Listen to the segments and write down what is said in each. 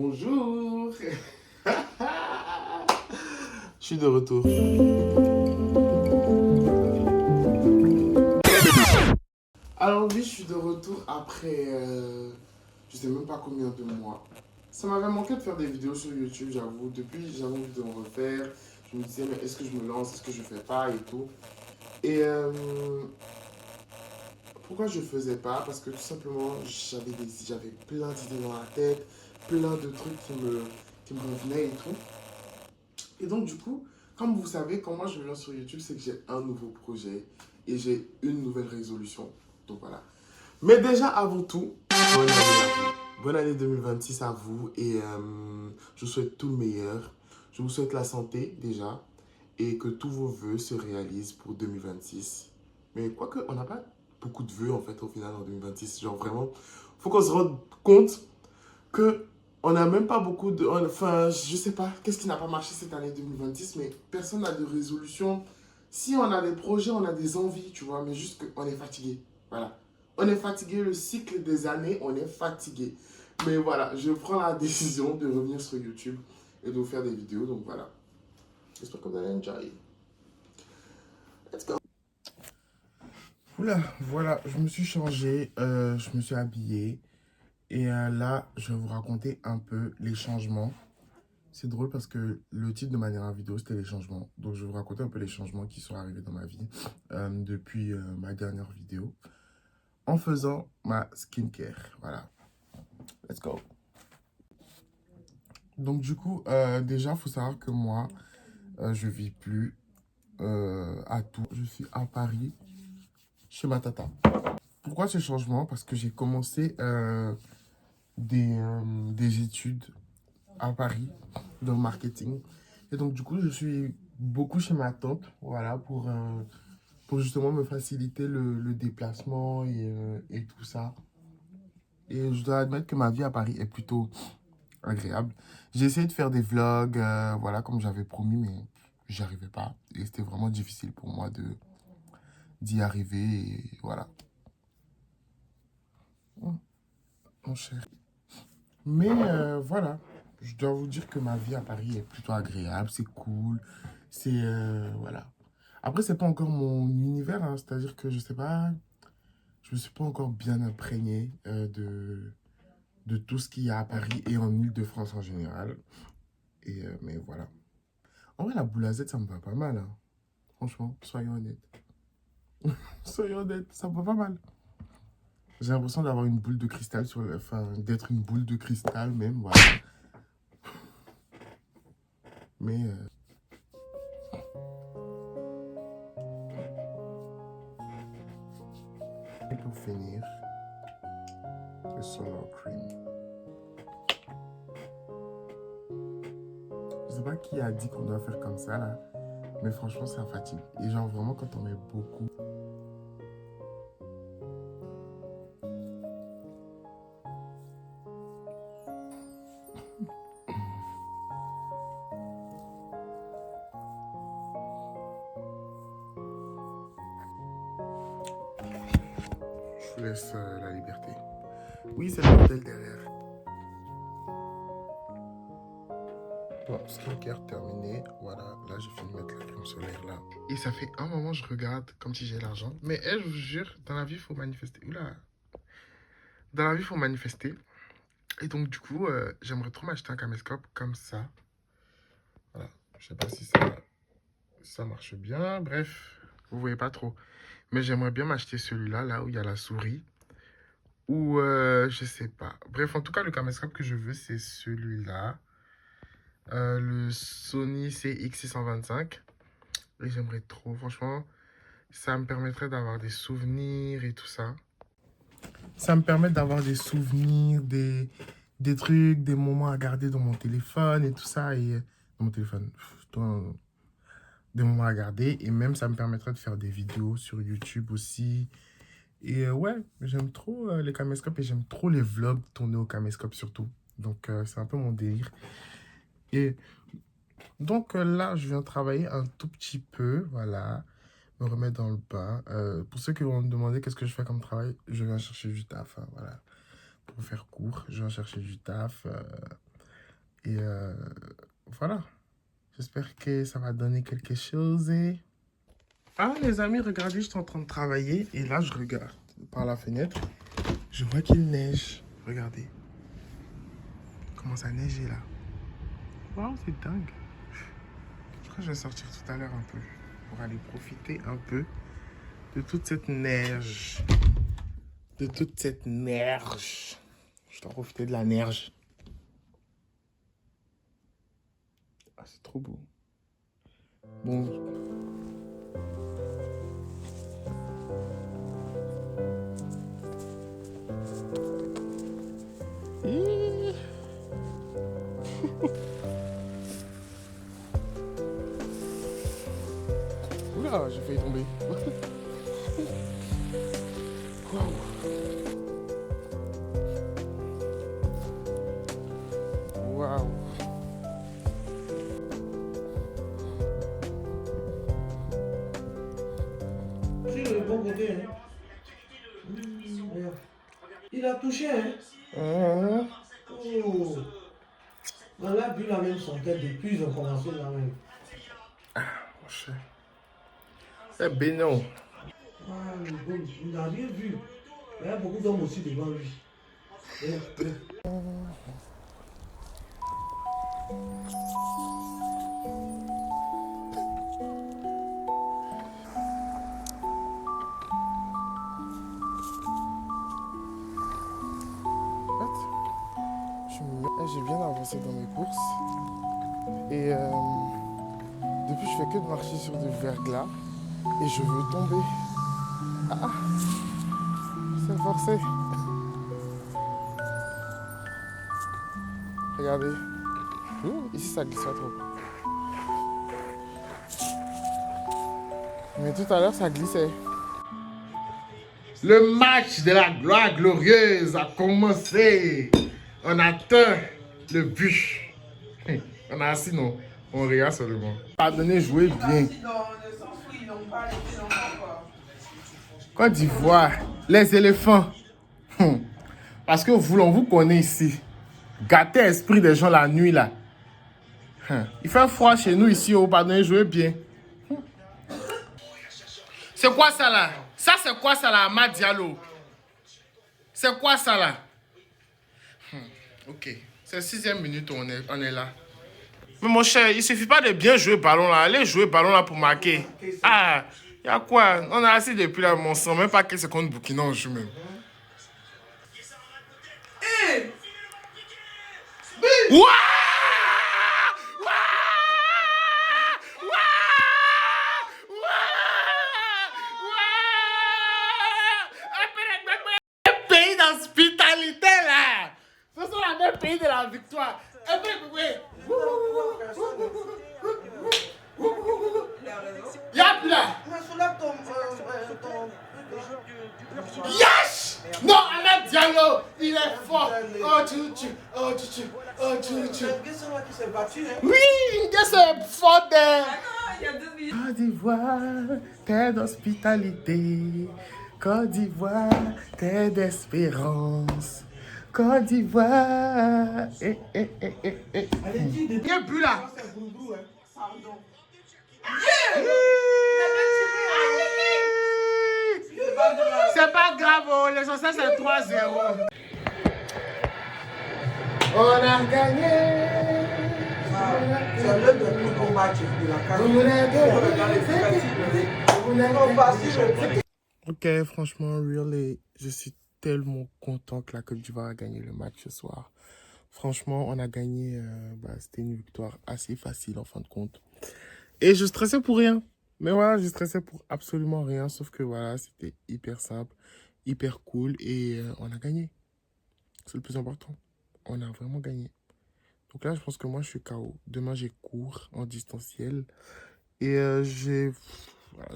Bonjour. Je suis de retour. Alors oui, je suis de retour après, je sais même pas combien de mois. Ça m'avait manqué de faire des vidéos sur YouTube, j'avoue. Depuis, j'avais envie de me refaire. Je me disais, mais est-ce que je me lance, est-ce que je fais pas et tout. Et pourquoi je faisais pas? Parce que tout simplement, j'avais plein d'idées dans la tête, plein de trucs qui me revenaient et tout. Et donc, du coup, comme vous savez, quand moi je me lance sur YouTube, c'est que j'ai un nouveau projet et j'ai une nouvelle résolution. Donc voilà. Mais déjà, avant tout, bonne année à vous. Bonne année 2026 à vous et je vous souhaite tout le meilleur. Je vous souhaite la santé déjà et que tous vos vœux se réalisent pour 2026. Mais quoique, on n'a pas beaucoup de vœux en fait au final en 2026. Genre vraiment, faut qu'on se rende compte que on n'a même pas beaucoup de... Enfin, je sais pas, qu'est-ce qui n'a pas marché cette année 2026, mais personne n'a de résolution. Si on a des projets, on a des envies, tu vois, mais juste qu'on est fatigué. Voilà. On est fatigué, le cycle des années, on est fatigué. Mais voilà, je prends la décision de revenir sur YouTube et de vous faire des vidéos, donc voilà. J'espère que vous allez enjoy. Let's go. Oula, voilà, je me suis changé, je me suis habillé. Et là, je vais vous raconter un peu les changements. C'est drôle parce que le titre de ma dernière vidéo, c'était les changements. Donc, je vais vous raconter un peu les changements qui sont arrivés dans ma vie depuis ma dernière vidéo en faisant ma skincare. Voilà, let's go. Donc, du coup, déjà, il faut savoir que moi, je vis plus à Tours. Je suis à Paris, chez ma tata. Pourquoi ce changement? Parce que j'ai commencé des études à Paris dans le marketing. Et donc, du coup, je suis beaucoup chez ma tante, voilà, pour justement me faciliter le déplacement et tout ça. Et je dois admettre que ma vie à Paris est plutôt agréable. J'ai essayé de faire des vlogs, voilà, comme j'avais promis, mais j'y arrivais pas. Et c'était vraiment difficile pour moi d'y arriver, et voilà. Oh, mon cher. Mais voilà, je dois vous dire que ma vie à Paris est plutôt agréable, c'est cool, c'est... voilà. Après, c'est pas encore mon univers, hein, c'est-à-dire que je sais pas, je me suis pas encore bien imprégné de tout ce qu'il y a à Paris et en Île-de-France en général. Et, mais voilà. En vrai, la boulazette, ça me va pas mal, hein. Franchement, soyons honnêtes. Soyons honnêtes, ça me va pas mal. J'ai l'impression d'avoir une boule de cristal sur le... Enfin, d'être une boule de cristal même, voilà. Mais... et pour finir, le Solar Cream. Je sais pas qui a dit qu'on doit faire comme ça, là. Mais franchement, ça fatigue. Et genre, vraiment, quand on met beaucoup... Je vous laisse la liberté. Oui, c'est le bordel derrière. Bon, skincare terminé. Voilà, là, j'ai fini de mettre la crème solaire, là. Et ça fait un moment, je regarde comme si j'ai l'argent. Mais je vous jure, dans la vie, il faut manifester. Oula. Dans la vie, il faut manifester. Et donc, du coup, j'aimerais trop m'acheter un caméscope comme ça. Voilà. Je sais pas si ça marche bien. Bref, vous voyez pas trop. Mais j'aimerais bien m'acheter celui-là, là où il y a la souris. Ou, je sais pas. Bref, en tout cas, le caméscope que je veux, c'est celui-là. Le Sony CX625. Et j'aimerais trop, franchement, ça me permettrait d'avoir des souvenirs et tout ça. Ça me permet d'avoir des souvenirs, des trucs, des moments à garder dans mon téléphone et tout ça. Et dans mon téléphone, des moments à garder. Et même, ça me permettrait de faire des vidéos sur YouTube aussi. Et ouais, j'aime trop les caméscopes et j'aime trop les vlogs tournés au caméscope surtout. Donc, c'est un peu mon délire. Et donc, là, je viens travailler un tout petit peu, voilà, me remettre dans le bain. Pour ceux qui vont me demander qu'est-ce que je fais comme travail, je viens chercher du taf, hein, voilà. Pour faire court, je viens chercher du taf. Et voilà. J'espère que ça va donner quelque chose. Ah, les amis, regardez, je suis en train de travailler. Et là, je regarde par la fenêtre. Je vois qu'il neige. Regardez. Comment ça neiger là. Waouh, c'est dingue. Je crois que je vais sortir tout à l'heure un peu. Pour aller profiter un peu de toute cette neige. De toute cette neige. Je dois profiter de la neige. Ah, c'est trop beau. Bon. Oula, j'ai failli tomber. Waouh. Waouh. Sur le bon côté, hein. Regarde. Il a touché, hein. Oh. On l'a bu la même centaine depuis ils ont commencé la même. C'est bénon. Ah, le bon, il n'a rien vu. Il y a beaucoup d'hommes aussi devant lui. Regarde, regarde. J'ai bien avancé dans mes courses. Et depuis, je fais que de marcher sur du verglas. Et je veux tomber. Ah, c'est forcé. Regardez. Ouh, ici, ça glisse pas trop. Mais tout à l'heure, ça glissait. Le match de la gloire glorieuse a commencé. On atteint le but. On a assis, non. On regarde seulement. Pardonnez, jouez bien. Côte d'Ivoire, les éléphants. Parce que vous, on vous connaît ici. Gâter l'esprit des gens la nuit, là. Il fait froid chez nous ici, oh, pardonnez, jouez bien. C'est quoi ça, là? Ça, c'est quoi ça, là, Amad Diallo? C'est quoi ça, là? Ok. C'est 6e minute où on est là. Mais mon cher, il suffit pas de bien jouer ballon là. Allez jouer ballon là pour marquer. Ah, il y a quoi? On a assis depuis là, mon sang. Même pas quelques secondes Burkina, on joue même. Hé! Ouah! Un pays d'hospitalité là! Ce sont la même pays de la victoire. Y'a plus là! Mais soulève ton. Yes! Non, Amad Diallo, il est fort. Oh, tu. Oh, tu. Oh, tu. Qu'est-ce qui s'est battu, hein? Oui, c'est fort. Il y a 2 minutes. Côte d'Ivoire, terre d'hospitalité. Côte d'Ivoire, terre d'espérance. Côte d'Ivoire. Allez-y, Il n'y a plus là. c'est Boulou, hein. Pardon. C'est pas grave, oh, l'essentiel c'est 3-0. On a gagné. C'est l'un des plus gros matchs de la CAN. Ok, franchement, really, je suis tellement content que la Côte d'Ivoire a gagné le match ce soir. Franchement, on a gagné, c'était une victoire assez facile en fin de compte. Et je stressais pour rien. Mais voilà, je stressais pour absolument rien, sauf que voilà, c'était hyper simple, hyper cool et on a gagné. C'est le plus important. On a vraiment gagné. Donc là, je pense que moi, je suis KO. Demain, j'ai cours en distanciel. Et j'ai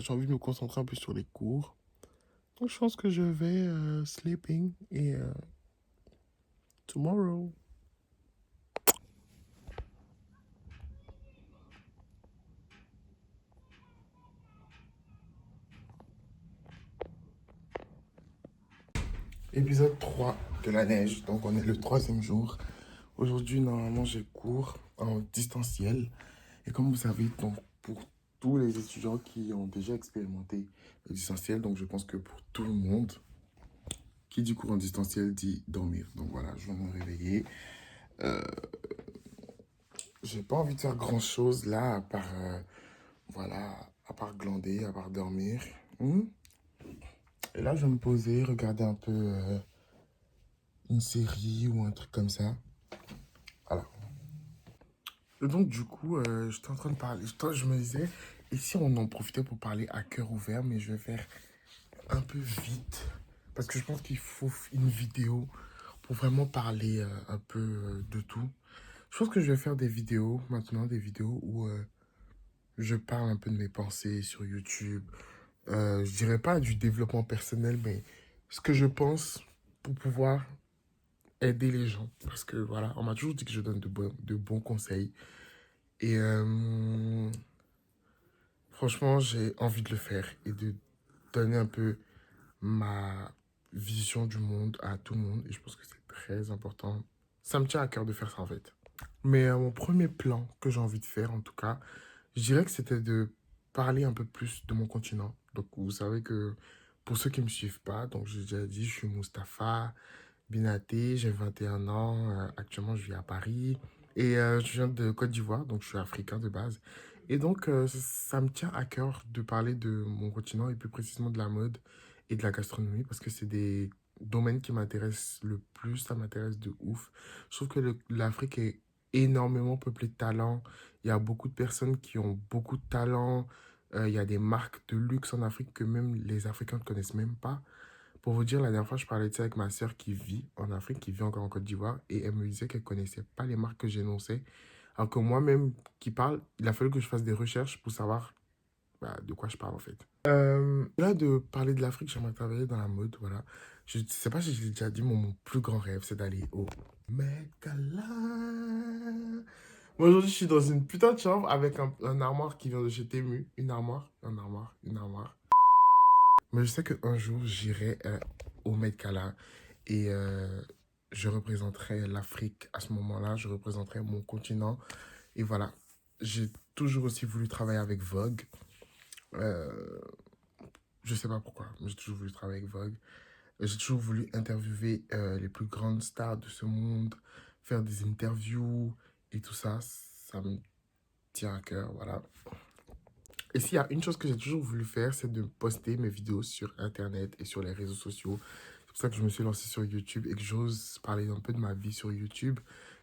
envie de me concentrer un peu sur les cours. Donc, je pense que je vais sleeping et tomorrow. Épisode 3 de la neige. Donc, on est le 3e jour. Aujourd'hui, normalement, j'ai cours en distanciel. Et comme vous savez, donc, pour tous les étudiants qui ont déjà expérimenté le distanciel, donc je pense que pour tout le monde, qui dit cours en distanciel dit dormir. Donc voilà, je vais me réveiller. J'ai pas envie de faire grand-chose là, à part, voilà, à part glander, à part dormir. Et là, je vais me poser, regarder un peu une série ou un truc comme ça. Voilà. Et donc, du coup, j'étais en train de parler. Je me disais, et si on en profitait pour parler à cœur ouvert, mais je vais faire un peu vite. Parce que je pense qu'il faut une vidéo pour vraiment parler un peu de tout. Je pense que je vais faire des vidéos maintenant, des vidéos où je parle un peu de mes pensées sur YouTube. Je dirais pas du développement personnel, mais ce que je pense pour pouvoir aider les gens. Parce que voilà, on m'a toujours dit que je donne de bons conseils. Et franchement, j'ai envie de le faire et de donner un peu ma vision du monde à tout le monde. Et je pense que c'est très important. Ça me tient à cœur de faire ça en fait. Mais mon premier plan que j'ai envie de faire, en tout cas, je dirais que c'était de parler un peu plus de mon continent. Donc, vous savez que pour ceux qui ne me suivent pas, donc j'ai déjà dit, je suis Mustapha Binaté, j'ai 21 ans. Actuellement, je vis à Paris. Et je viens de Côte d'Ivoire, donc je suis africain de base. Et donc, ça me tient à cœur de parler de mon continent et plus précisément de la mode et de la gastronomie parce que c'est des domaines qui m'intéressent le plus. Ça m'intéresse de ouf. Je trouve que l'Afrique est énormément peuplée de talents. Il y a beaucoup de personnes qui ont beaucoup de talents. Il y a des marques de luxe en Afrique que même les Africains ne connaissent même pas. Pour vous dire, la dernière fois, je parlais de ça avec ma sœur qui vit en Afrique, qui vit encore en Côte d'Ivoire, et elle me disait qu'elle ne connaissait pas les marques que j'énonçais. Alors que moi-même qui parle, il a fallu que je fasse des recherches pour savoir bah, de quoi je parle en fait. Là, de parler de l'Afrique, j'aimerais travailler dans la mode, voilà. Je ne sais pas si je l'ai déjà dit, mon plus grand rêve, c'est d'aller au Met Gala. Moi, aujourd'hui, je suis dans une putain de chambre avec un armoire qui vient de chez Temu. Une armoire, un armoire, une armoire. Mais je sais qu'un jour, j'irai au Met Gala et je représenterai l'Afrique à ce moment-là. Je représenterai mon continent. Et voilà, j'ai toujours aussi voulu travailler avec Vogue. Euh, je sais pas pourquoi, mais j'ai toujours voulu travailler avec Vogue. J'ai toujours voulu interviewer les plus grandes stars de ce monde, faire des interviews et tout ça. Ça me tient à cœur, voilà. Et s'il y a une chose que j'ai toujours voulu faire, c'est de poster mes vidéos sur Internet et sur les réseaux sociaux. C'est pour ça que je me suis lancé sur YouTube et que j'ose parler un peu de ma vie sur YouTube.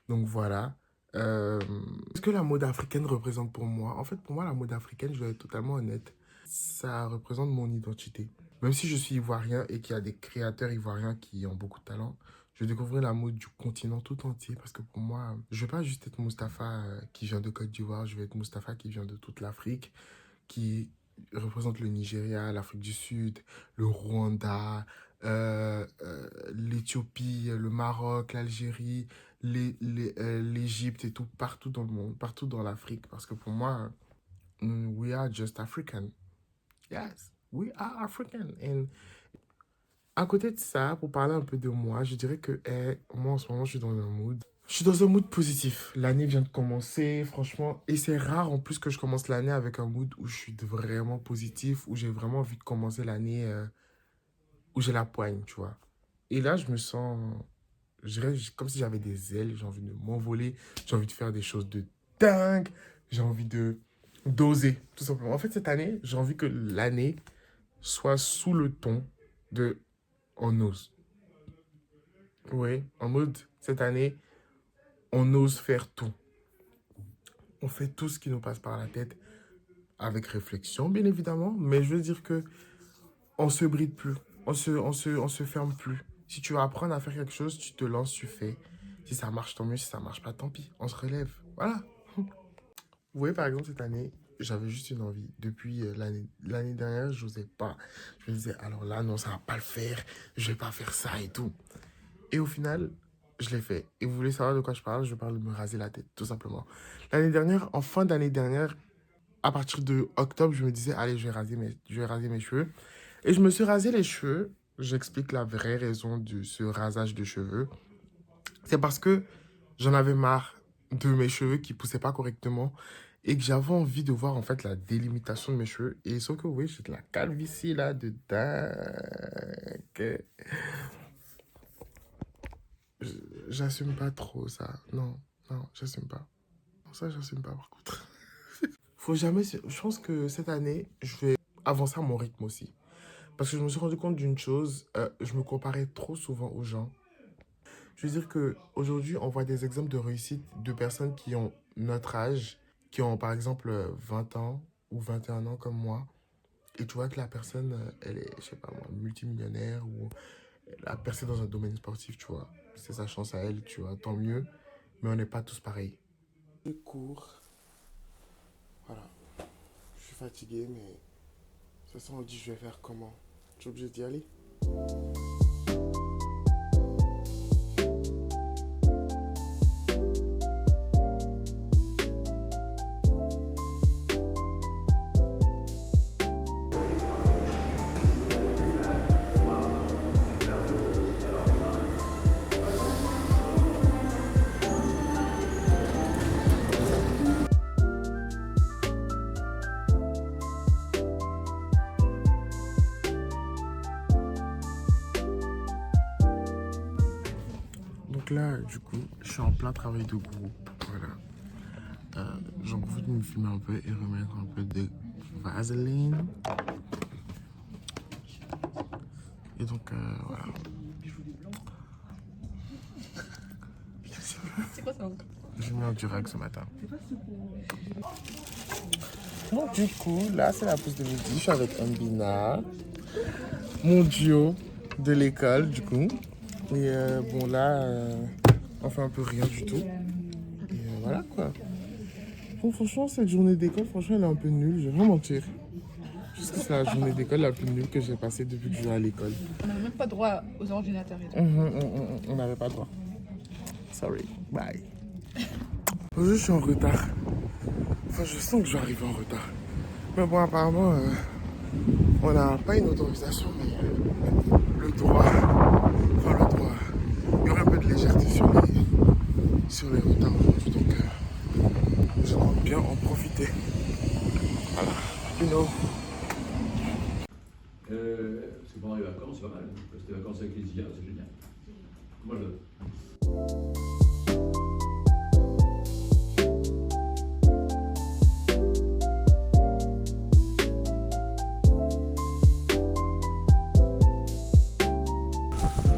Donc voilà. Qu'est-ce que la mode africaine représente pour moi? En fait, pour moi, la mode africaine, je vais être totalement honnête, ça représente mon identité. Même si je suis ivoirien et qu'il y a des créateurs ivoiriens qui ont beaucoup de talent, je découvrir la mode du continent tout entier parce que pour moi, je vais pas juste être Mustapha qui vient de Côte d'Ivoire, je vais être Mustapha qui vient de toute l'Afrique, qui représente le Nigeria, l'Afrique du Sud, le Rwanda, l'Éthiopie, le Maroc, l'Algérie, l'Égypte et tout, partout dans le monde, partout dans l'Afrique. Parce que pour moi, we are just African. Yes, we are African. And à côté de ça, pour parler un peu de moi, je dirais que moi en ce moment, je suis dans un mood. Je suis dans un mood positif. L'année vient de commencer, franchement. Et c'est rare en plus que je commence l'année avec un mood où je suis vraiment positif, où j'ai vraiment envie de commencer l'année, où j'ai la poigne, tu vois. Et là, je me sens, je dirais, comme si j'avais des ailes, j'ai envie de m'envoler, j'ai envie de faire des choses de dingue, j'ai envie de d'oser, tout simplement. En fait, cette année, j'ai envie que l'année soit sous le ton de on ose. Oui, en mode, cette année, on ose faire tout. On fait tout ce qui nous passe par la tête avec réflexion, bien évidemment, mais je veux dire que on se bride plus, on se ferme plus. Si tu veux apprendre à faire quelque chose, tu te lances, tu fais. Si ça marche, tant mieux. Si ça marche pas, tant pis. On se relève. Voilà. Vous voyez, par exemple, cette année, j'avais juste une envie. Depuis l'année dernière, je n'osais pas. Je me disais, alors là, non, ça va pas le faire. Je vais pas faire ça et tout. Et au final, je l'ai fait. Et vous voulez savoir de quoi je parle? Je parle de me raser la tête, tout simplement. L'année dernière, en fin d'année dernière, à partir de octobre, je me disais, allez, je vais raser mes cheveux. Et je me suis rasé les cheveux. J'explique la vraie raison de ce rasage de cheveux. C'est parce que j'en avais marre de mes cheveux qui poussaient pas correctement et que j'avais envie de voir en fait la délimitation de mes cheveux. Et sauf que oui, j'ai de la calvitie là de dingue. J'assume pas trop ça. Non, non, j'assume pas. Non, ça, j'assume pas par contre. Faut jamais. Je pense que cette année, je vais avancer à mon rythme aussi. Parce que je me suis rendu compte d'une chose, je me comparais trop souvent aux gens. Je veux dire que aujourd'hui, on voit des exemples de réussite de personnes qui ont notre âge, qui ont par exemple 20 ans ou 21 ans comme moi. Et tu vois que la personne, elle est, je sais pas moi, multimillionnaire ou elle a percé dans un domaine sportif, tu vois. C'est sa chance à elle, tu vois, tant mieux. Mais on n'est pas tous pareils. Je cours. Voilà. Je suis fatigué, mais de toute façon, on dit je vais faire comment? Je suis obligé d'y aller. Donc là, du coup, je suis en plein travail de groupe. Voilà. J'en profite de me filmer un peu et remettre un peu de vaseline. Et donc, voilà. C'est quoi ça? J'ai mis un durac ce matin. Donc, du coup, là, c'est la pause de midi. Je suis avec Ambina, mon duo de l'école, du coup. Et bon, là, on fait un peu rien du tout. Et voilà, quoi. Bon, franchement, cette journée d'école, franchement, elle est un peu nulle. Je vais pas mentir. Juste que c'est la journée d'école la plus nulle que j'ai passée depuis que je vais à l'école. On n'a même pas droit aux ordinateurs et tout. On n'avait pas le droit. Sorry. Bye. Aujourd'hui, je suis en retard. Enfin, je sens que je vais arriver en retard. Mais bon, apparemment, on n'a pas une autorisation, mais le droit. Enfin, le droit. Il y aurait un peu de légèreté sur les retards aujourd'hui, donc je compte bien en profiter. Voilà. You know. C'est pendant les vacances, c'est pas mal. C'était vacances avec les IA, c'est génial. Moi, je...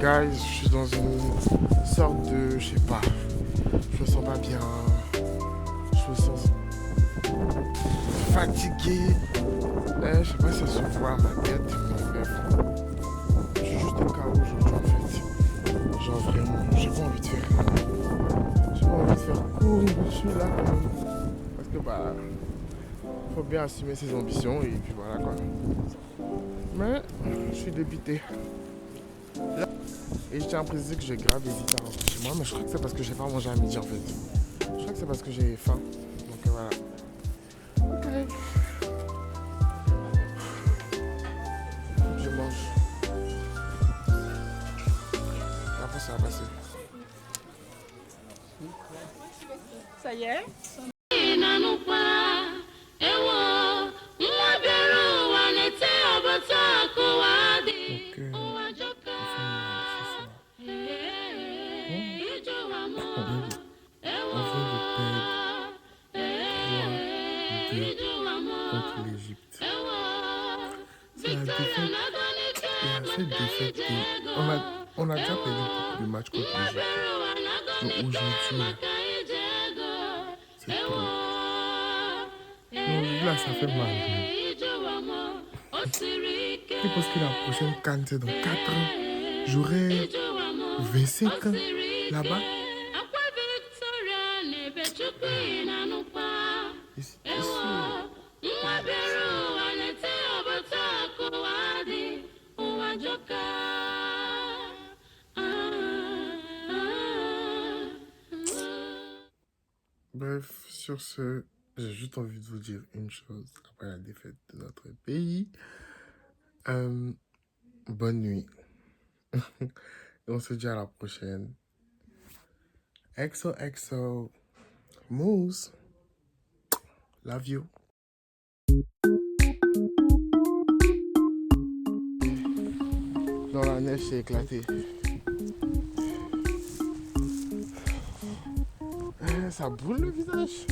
Guys, je suis dans une sorte de, je sais pas, je me sens pas bien, je me sens fatigué, je sais pas si ça se voit à ma tête, mais bref, je suis juste au chaos aujourd'hui en fait, genre vraiment, j'ai pas envie de faire court, je suis là quand même, parce que bah, faut bien assumer ses ambitions et puis voilà quoi, mais je suis débité. Et je tiens à préciser que j'ai grave hésité à rentrer chez moi, mais je crois que c'est parce que j'ai pas mangé à midi en fait. Je crois que c'est parce que j'ai faim. Donc voilà. Ok. Faut que je mange. Et après ça va passer. Ça y est? Contre l'Égypte. C'est la défaite. Il y a cette défaite on a déjà perdu beaucoup de matchs contre l'Égypte. Mais aujourd'hui, là, c'est trop. Mais aujourd'hui, là, ça fait mal. C'est parce que la prochaine CAN, c'est dans 4 ans. J'aurai 25 ans là-bas. Bref, sur ce, j'ai juste envie de vous dire une chose après la défaite de notre pays. Bonne nuit. Et on se dit à la prochaine. XOXO. Moose. Love you. Dans la neige, c'est éclaté. Ça boule le visage.